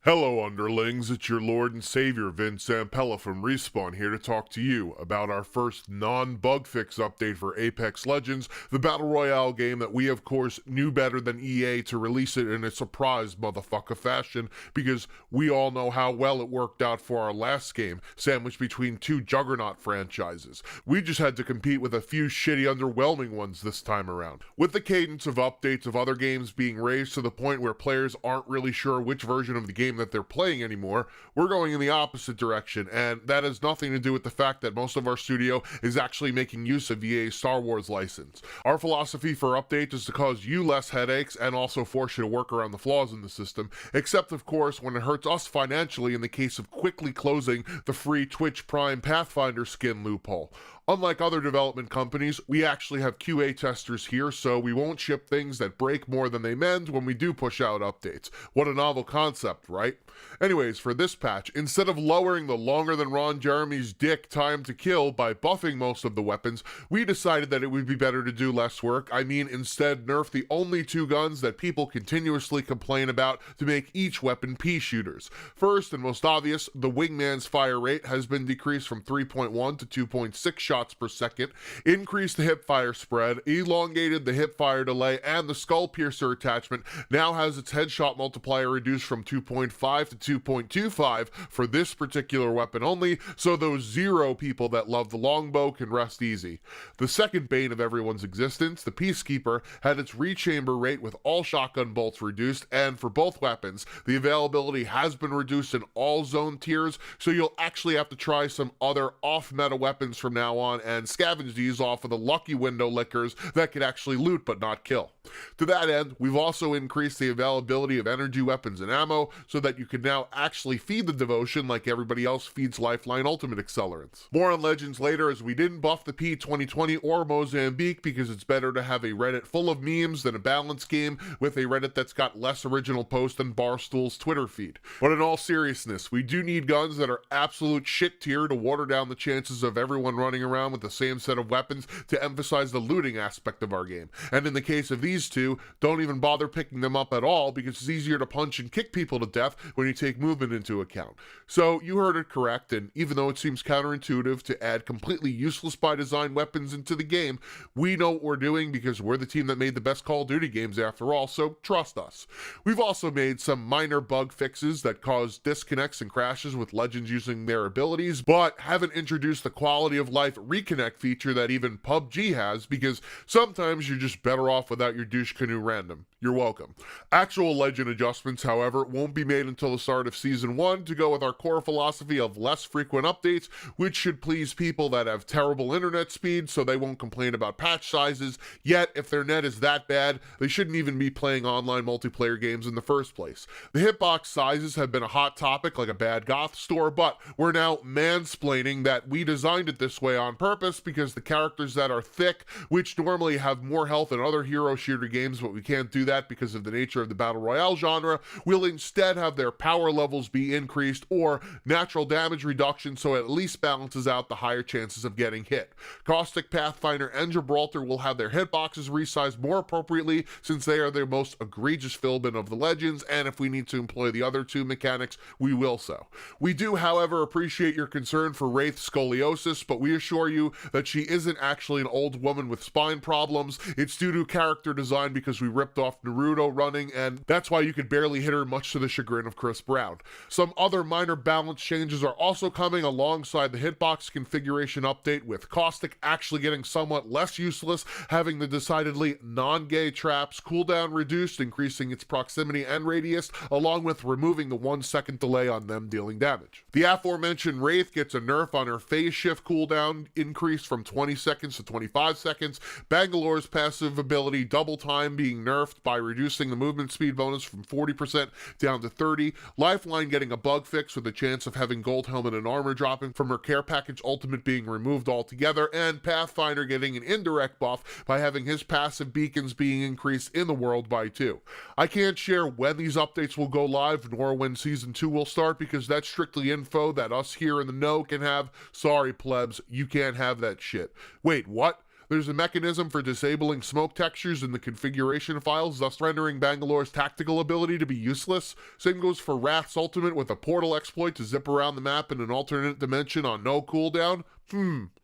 Hello underlings, it's your Lord and Savior Vince Zampella from Respawn here to talk to you about our first non-bug fix update for Apex Legends, the Battle Royale game that we of course knew better than EA to release it in a surprise motherfucker fashion, because we all know how well it worked out for our last game, sandwiched between two juggernaut franchises. We just had to compete with a few shitty underwhelming ones this time around. With the cadence of updates of other games being raised to the point where players aren't really sure which version of the game that they're playing anymore, we're going in the opposite direction, and that has nothing to do with the fact that most of our studio is actually making use of EA's Star Wars license. Our philosophy for updates is to cause you less headaches and also force you to work around the flaws in the system, except of course when it hurts us financially in the case of quickly closing the free Twitch Prime Pathfinder skin loophole. Unlike other development companies, we actually have QA testers here, so we won't ship things that break more than they mend when we do push out updates. What a novel concept, right? Anyways, for this patch, instead of lowering the longer than Ron Jeremy's dick time to kill by buffing most of the weapons, we decided that it would be better to do less work. I mean, instead nerf the only two guns that people continuously complain about to make each weapon pea shooters. First and most obvious, the Wingman's fire rate has been decreased from 3.1 to 2.6 shots per second, increased the hipfire spread, elongated the hipfire delay, and the skull piercer attachment now has its headshot multiplier reduced from 2.5 to 2.25 for this particular weapon only, so those zero people that love the longbow can rest easy. The second bane of everyone's existence, the Peacekeeper, had its rechamber rate with all shotgun bolts reduced, and for both weapons, the availability has been reduced in all zone tiers, so you'll actually have to try some other off-meta weapons from now on and scavenge these off of the lucky window lickers that could actually loot but not kill. To that end, we've also increased the availability of energy weapons and ammo so that you can now actually feed the devotion like everybody else feeds Lifeline Ultimate accelerants. More on Legends later, as we didn't buff the P 2020 or Mozambique because it's better to have a Reddit full of memes than a balanced game with a Reddit that's got less original posts than Barstool's Twitter feed. But in all seriousness, we do need guns that are absolute shit tier to water down the chances of everyone running around with the same set of weapons to emphasize the looting aspect of our game. And in the case of these two, don't even bother picking them up at all because it's easier to punch and kick people to death when you take movement into account. So you heard it correct, and even though it seems counterintuitive to add completely useless by design weapons into the game, we know what we're doing because we're the team that made the best Call of Duty games after all, so trust us. We've also made some minor bug fixes that cause disconnects and crashes with Legends using their abilities, but haven't introduced the quality of life reconnect feature that even PUBG has, because sometimes you're just better off without your douche canoe random. You're welcome. Actual Legend adjustments, however, won't be made until the start of Season 1 to go with our core philosophy of less frequent updates, which should please people that have terrible internet speed so they won't complain about patch sizes, yet if their net is that bad, they shouldn't even be playing online multiplayer games in the first place. The hitbox sizes have been a hot topic like a bad goth store, but we're now mansplaining that we designed it this way on purpose because the characters that are thick, which normally have more health than other hero shooter games, but we can't do that because of the nature of the Battle Royale genre, will instead have their power levels be increased or natural damage reduction so it at least balances out the higher chances of getting hit. Caustic, Pathfinder, and Gibraltar will have their hitboxes resized more appropriately since they are their most egregious filament of the Legends, and if we need to employ the other two mechanics, we will so. We do, however, appreciate your concern for Wraith's scoliosis, but we assure you that she isn't actually an old woman with spine problems. It's due to character design because we ripped off Naruto running, and that's why you could barely hit her, much to the chagrin of Chris Brown. Some other minor balance changes are also coming alongside the hitbox configuration update, with Caustic actually getting somewhat less useless, having the decidedly non-gay traps cooldown reduced, increasing its proximity and radius, along with removing the 1-second delay on them dealing damage. The aforementioned Wraith gets a nerf on her phase shift cooldown, increased from 20 seconds to 25 seconds, Bangalore's passive ability Double Time being nerfed by reducing the movement speed bonus from 40% down to 30, Lifeline getting a bug fix with a chance of having gold helmet and armor dropping from her care package ultimate being removed altogether, and Pathfinder getting an indirect buff by having his passive beacons being increased in the world by 2. I can't share when these updates will go live nor when Season 2 will start because that's strictly info that us here in the know can have. Sorry plebs, you can't have that shit. Wait, what? There's a mechanism for disabling smoke textures in the configuration files, thus rendering Bangalore's tactical ability to be useless. Same goes for Wrath's ultimate with a portal exploit to zip around the map in an alternate dimension on no cooldown.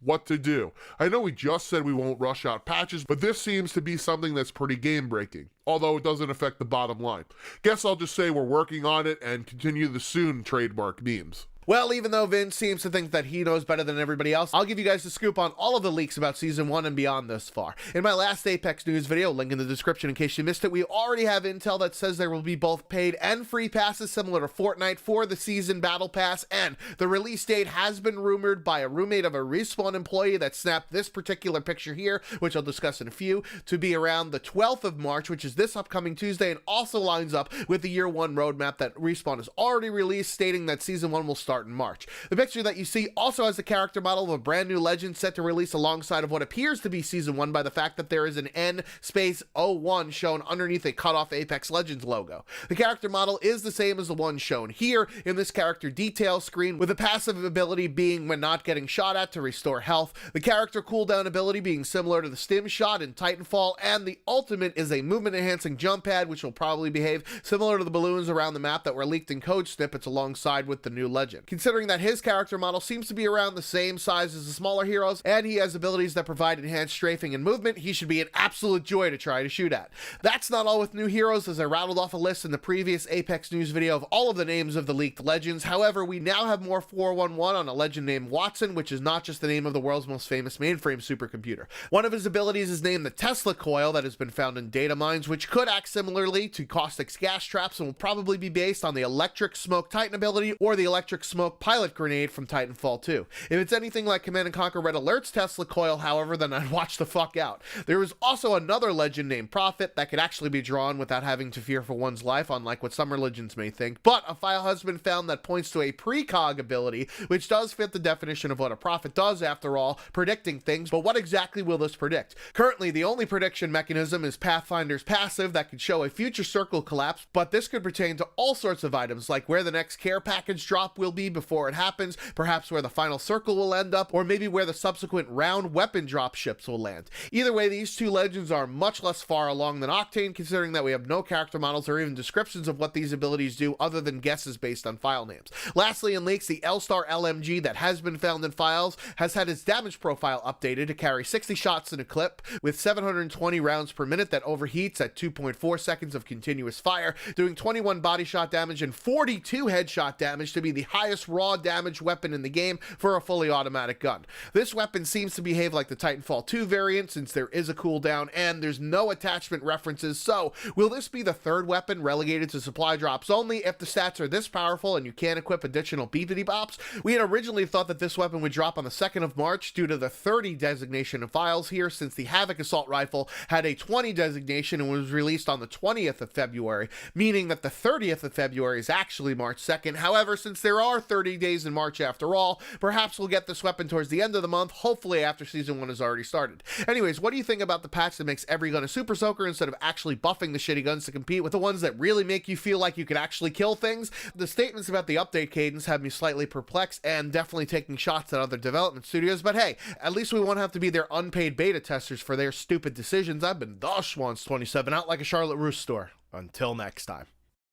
What to do? I know we just said we won't rush out patches, but this seems to be something that's pretty game-breaking, although it doesn't affect the bottom line. Guess I'll just say we're working on it and continue the soon trademark memes. Well, even though Vince seems to think that he knows better than everybody else, I'll give you guys the scoop on all of the leaks about Season 1 and beyond thus far. In my last Apex News video, link in the description in case you missed it, we already have intel that says there will be both paid and free passes similar to Fortnite for the Season Battle Pass, and the release date has been rumored by a roommate of a Respawn employee that snapped this particular picture here, which I'll discuss in a few, to be around the 12th of March, which is this upcoming Tuesday, and also lines up with the Year 1 roadmap that Respawn has already released, stating that Season 1 will start in March. The picture that you see also has the character model of a brand new legend set to release alongside of what appears to be Season 1 by the fact that there is an N-01 shown underneath a cut-off Apex Legends logo. The character model is the same as the one shown here in this character detail screen, with the passive ability being when not getting shot at to restore health, the character cooldown ability being similar to the stim shot in Titanfall, and the ultimate is a movement-enhancing jump pad which will probably behave similar to the balloons around the map that were leaked in code snippets alongside with the new legend. Considering that his character model seems to be around the same size as the smaller heroes, and he has abilities that provide enhanced strafing and movement, he should be an absolute joy to try to shoot at. That's not all with new heroes, as I rattled off a list in the previous Apex News video of all of the names of the leaked legends. However, we now have more 411 on a legend named Watson, which is not just the name of the world's most famous mainframe supercomputer. One of his abilities is named the Tesla Coil, that has been found in data mines, which could act similarly to Caustic's gas traps and will probably be based on the Electric Smoke Titan ability or the Electric Smoke Pilot Grenade from Titanfall 2. If it's anything like Command & Conquer Red Alert's Tesla Coil, however, then I'd watch the fuck out. There is also another legend named Prophet that could actually be drawn without having to fear for one's life, unlike what some religions may think, but a file has been found that points to a precog ability, which does fit the definition of what a prophet does, after all, predicting things, but what exactly will this predict? Currently, the only prediction mechanism is Pathfinder's passive that could show a future circle collapse, but this could pertain to all sorts of items, like where the next care package drop will be before it happens, perhaps where the final circle will end up, or maybe where the subsequent round weapon drop ships will land. Either way, these two legends are much less far along than Octane, considering that we have no character models or even descriptions of what these abilities do other than guesses based on file names. Lastly, in leaks, the L-Star LMG that has been found in files has had its damage profile updated to carry 60 shots in a clip with 720 rounds per minute that overheats at 2.4 seconds of continuous fire, doing 21 body shot damage and 42 headshot damage to be the highest raw damage weapon in the game for a fully automatic gun. This weapon seems to behave like the Titanfall 2 variant since there is a cooldown and there's no attachment references, so will this be the third weapon relegated to supply drops only if the stats are this powerful and you can't equip additional beepity bops? We had originally thought that this weapon would drop on the 2nd of March due to the 30 designation of files here, since the Havoc Assault Rifle had a 20 designation and was released on the 20th of February, meaning that the 30th of February is actually March 2nd. However, since there are 30 days in March after all, perhaps we'll get this weapon towards the end of the month, hopefully after Season 1 has already started. Anyways, what do you think about the patch that makes every gun a super soaker instead of actually buffing the shitty guns to compete with the ones that really make you feel like you could actually kill things? The statements about the update cadence have me slightly perplexed and definitely taking shots at other development studios, but hey, at least we won't have to be their unpaid beta testers for their stupid decisions. I've been the Schwans27 out like a Charlotte Russe store. Until next time.